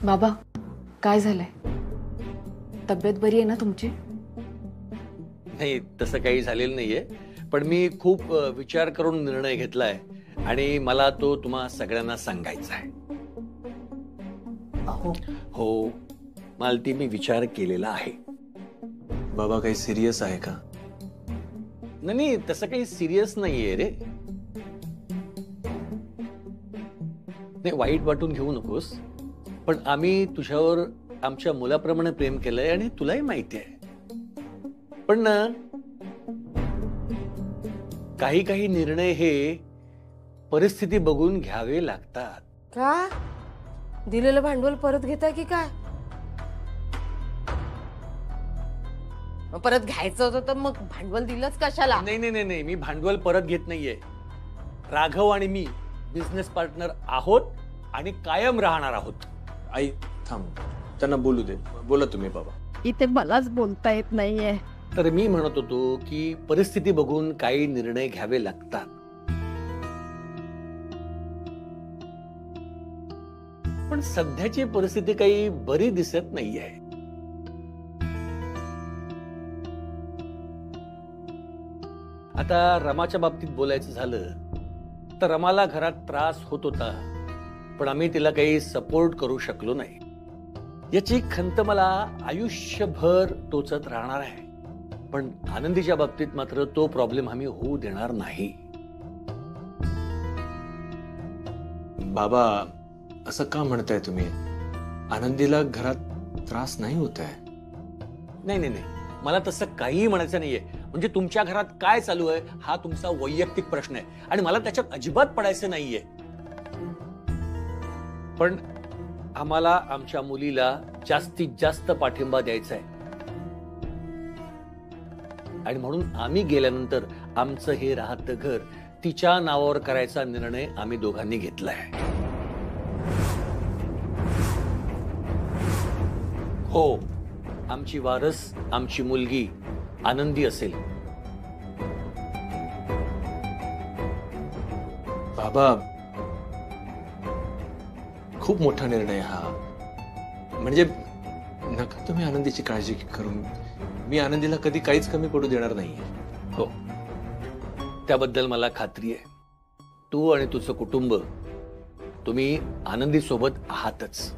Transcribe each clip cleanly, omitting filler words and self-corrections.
बाबा काय झालंय? तब्येत बरी आहे ना तुमची? नाही, तसं काही झालेलं नाहीये, पण मी खूप विचार करून निर्णय घेतलाय आणि मला तो तुम्हा सगळ्यांना सांगायचा आहे. हो, मालती, मी विचार केलेला आहे. बाबा काही सिरियस आहे का? नाही, तसं काही सिरियस नाहीये रे. नाही, वाईट वाटून घेऊ नकोस, पण आम्ही तुझ्यावर आमच्या मुलाप्रमाणे प्रेम केलंय आणि तुलाही माहिती आहे. पण ना, काही काही निर्णय हे परिस्थिती बघून घ्यावे लागतात. का? दिलेलं भांडवल परत घेताय की काय? परत घ्यायचं होतं तर मग भांडवल दिलंच कशाला? नाही, मी भांडवल परत घेत नाहीये. राघव आणि मी बिझनेस पार्टनर आहोत आणि कायम राहणार आहोत. आई थांब, त्यांना बोलू दे. बोला तुम्ही बाबा. इथे मलाच बोलता येत नाहीये. तर मी म्हणत होतो की परिस्थिती बघून काही निर्णय घ्यावे लागतात. पण सध्याची परिस्थिती काही बरी दिसत नाहीये. आता रमाच्या बाबतीत बोलायचं झालं तर रमाला घरात त्रास होत होता, पण आम्ही तिला काही सपोर्ट करू शकलो नाही. याची खंत मला आयुष्यभर टोचत राहणार आहे. पण आनंदीच्या बाबतीत मात्र तो प्रॉब्लेम आम्ही होऊ देणार नाही. बाबा असं का म्हणताय तुम्ही? आनंदीला घरात त्रास नाही होत आहे. नाही, मला तसं काही म्हणायचं नाहीये. म्हणजे तुमच्या घरात काय चालू आहे हा तुमचा वैयक्तिक प्रश्न आहे आणि मला त्याच्यात अजिबात पडायचं नाहीये. पण आम्हाला आमच्या मुलीला जास्तीत जास्त पाठिंबा द्यायचा आहे आणि म्हणून आम्ही गेल्यानंतर आमचं हे राहतं घर तिच्या नावावर करायचा निर्णय आम्ही दोघांनी घेतलाय. हो, आमची वारस आमची मुलगी आनंदी असेल. बाबा खूप मोठा निर्णय हा. म्हणजे नका तुम्ही आनंदीची काळजी करू. मी आनंदीला कधी काहीच कमी पडू देणार नाही. हो, त्याबद्दल मला खात्री आहे. तू आणि तुझं कुटुंब तुम्ही आनंदी सोबत आहातच.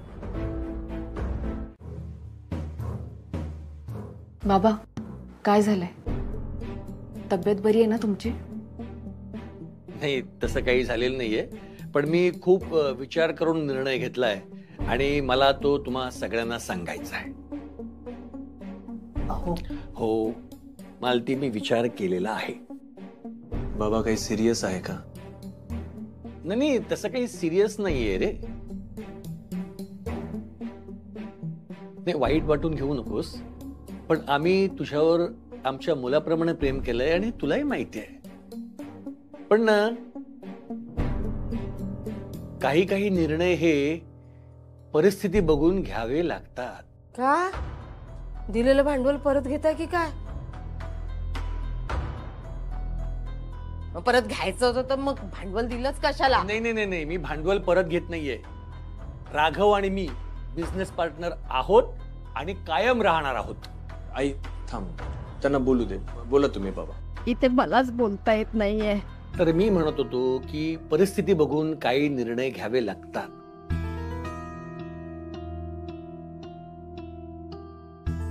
बाबा काय झालंय? तब्येत बरी आहे ना तुमची? नाही, तसं काही झालेलं नाहीये, पण मी खूप विचार करून निर्णय घेतलाय आणि मला तो तुम्हा सगळ्यांना सांगायचा आहे. हो, मालती, मी विचार केलेला आहे. बाबा काही सिरियस आहे का? नाही, तसं काही सिरियस नाहीये रे. नाही, वाईट वाटून घेऊ नकोस, पण आम्ही तुझ्यावर आमच्या मुलाप्रमाणे प्रेम केलंय आणि तुलाही माहिती आहे. पण ना, काही काही निर्णय हे परिस्थिती बघून घ्यावे लागतात. का? दिलेलं भांडवल परत घेताय की काय? परत घ्यायचं होतं तर मग भांडवल दिलंच कशाला? नाही, मी भांडवल परत घेत नाहीये. राघव आणि मी बिझनेस पार्टनर आहोत आणि कायम राहणार आहोत. आई थांब, त्यांना बोलू दे. बोला तुम्ही बाबा. इथे मलाच बोलता येत नाहीये. तर मी म्हणत होतो की परिस्थिती बघून काही निर्णय घ्यावे लागतात.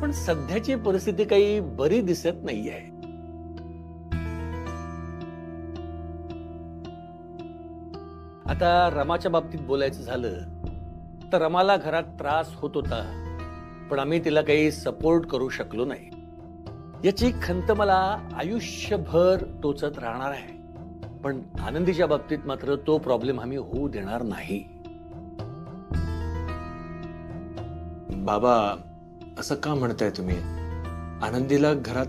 पण सध्याची परिस्थिती काही बरी दिसत नाहीये. आता रमाच्या बाबतीत बोलायचं झालं तर रमाला घरात त्रास होत होता, पण आम्ही तिला काही सपोर्ट करू शकलो नाही. याची खंत मला आयुष्यभर टोचत राहणार आहे. पण आनंदीच्या बाबतीत मात्र तो प्रॉब्लेम आम्ही होऊ देणार नाही. बाबा असं का म्हणताय तुम्ही? आनंदीला घरात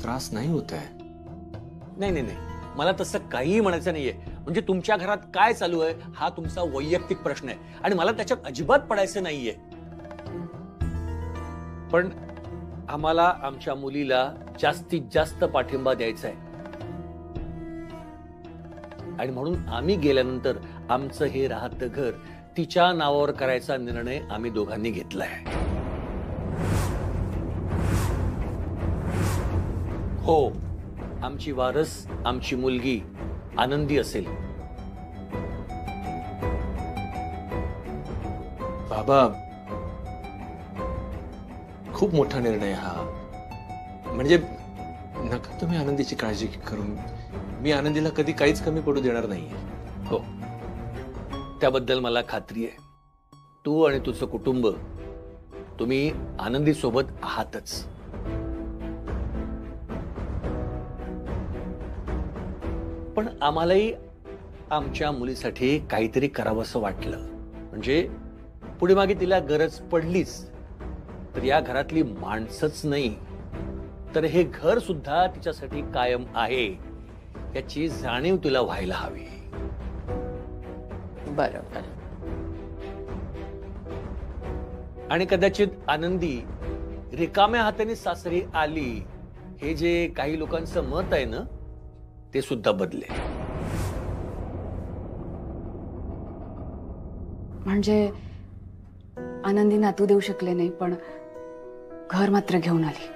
त्रास नाही होत आहे. नाही, मला तसं काही म्हणायचं नाहीये. म्हणजे तुमच्या घरात काय चालू आहे हा तुमचा वैयक्तिक प्रश्न आहे आणि मला त्याच्यात अजिबात पडायचं नाहीये. पण आम्हाला आमच्या मुलीला जास्तीत जास्त पाठिंबा द्यायचा आहे आणि म्हणून आम्ही गेल्यानंतर आमचं हे राहतं घर तिच्या नावावर करायचा निर्णय आम्ही दोघांनी घेतलाय. हो, आमची वारस, आमची मुलगी आनंदी असेल. बाबा, खूप मोठा निर्णय हा. म्हणजे नका तुम्ही आनंदीची काळजी करू. मी आनंदीला कधी काहीच कमी पडू देणार नाहीये. हो, त्याबद्दल मला खात्री आहे. तू आणि तुझं कुटुंब, तुम्ही आनंदी सोबत आहातच. पण आम्हालाही आमच्या मुलीसाठी काहीतरी करावंसं वाटलं. म्हणजे पुढे मागे तिला गरज पडलीच तर या घरातली माणसंच नाही तर हे घर सुद्धा तिच्यासाठी कायम आहे याची जाणीव तिला व्हायला हवी. बरोबर. आणि कदाचित आनंदी रिकाम्या हाताने सासरी आली हे जे काही लोकांचं मत आहे ना ते सुद्धा बदले. म्हणजे आनंदी नातू देऊ शकले नाही पण घर मात्र घेऊन आली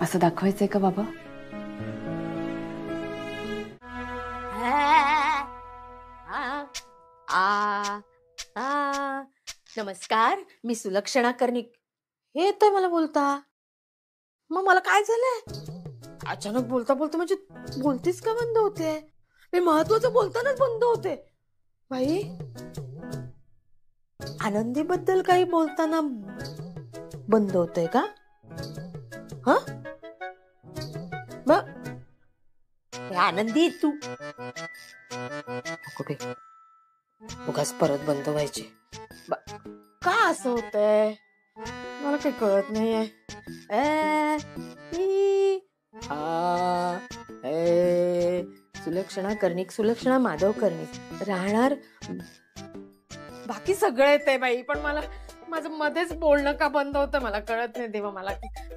असं दाखवायचंय का बाबा? नमस्कार, मी सुलक्षणा कर्णिक. हे येतंय मला बोलता. मग मला काय झालंय? अचानक बोलता बोलता म्हणजे बोलतीच का बंद होते? मी महत्वाचं बोलतानाच बंद होते. बाई, आनंदी बद्दल काही बोलताना बंद होतंय का? हा, आनंदी तू कुठे उगाच परत बंद व्हायचे का? असं होतंय मला काही कळत नाहीये. सुलक्षणा कर्णिक, सुलक्षणा माधव कर्णिक राहणार. बाकी सगळं येतंय बाई, पण मला माझं मध्येच बोलणं का बंद होतं मला कळत नाही. तेव्हा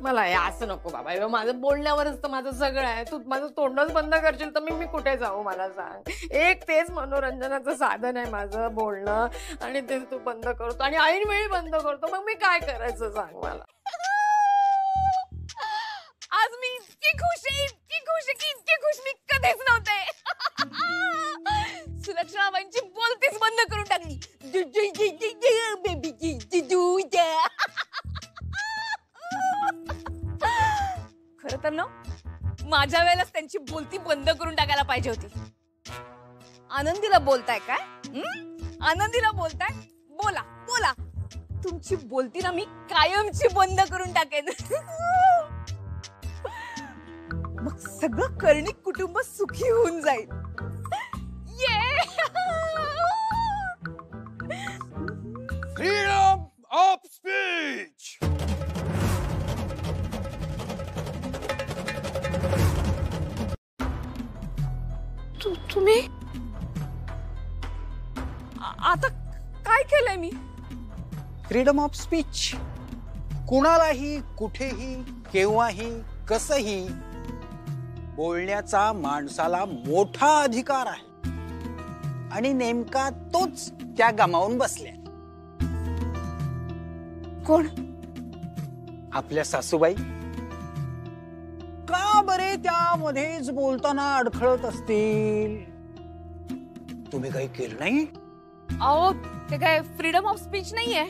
मला असं नको बाबा. माझं बोलण्यावरच तर माझं सगळं आहे. तू माझं तोंडच बंद करशील तर मी कुठे जाऊ मला सांग. एक तेच मनोरंजनाचं साधन आहे माझं बोलणं आणि ते तू बंद करतो आणि ऐनवेळी बंद करतो. मग मी काय करायचं सांग मला. आज मी इतकी खुश आहे की इतकी खुश मी कधीच नव्हते. सुलक्षणाबाईंची बोलतीच बंद करून टाकली. खरं तर ना माझ्या वेळेलाच त्यांची बोलती बंद करून टाकायला पाहिजे होती. आनंदीला बोलताय काय? आनंदीला बोलताय? बोला बोला, तुमची बोलती ना मी कायमची बंद करून टाकेन. मग सगळं कर्णिक कुटुंब सुखी होऊन जाईल. Freedom of speech! तुम्ही आता काय केलंय मी? Freedom of speech. कुणालाही कुठेही केव्हाही कसंही बोलण्याचा माणसाला मोठा अधिकार आहे आणि नेमका तोच त्या गमावून बसल्या. कोण? आपल्या सासूबाई. का बरे त्यामध्येच बोलताना अडखळत असतील? तुम्ही काही केलं नाही? अहो, ते काय फ्रीडम ऑफ स्पीच नाहीये.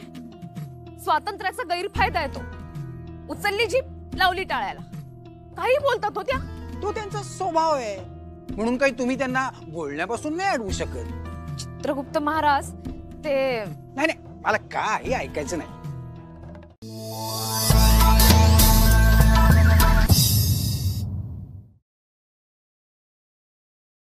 स्वातंत्र्याचा गैरफायदा आहे तो. उचलली जीभ लावली टाळ्याला. काही बोलतात हो त्या. तो त्यांचा स्वभाव आहे म्हणून काही तुम्ही त्यांना बोलण्यापासून नाही अडवू शकत. चित्रगुप्त महाराज ते नाही, मला काही ऐकायचं नाही.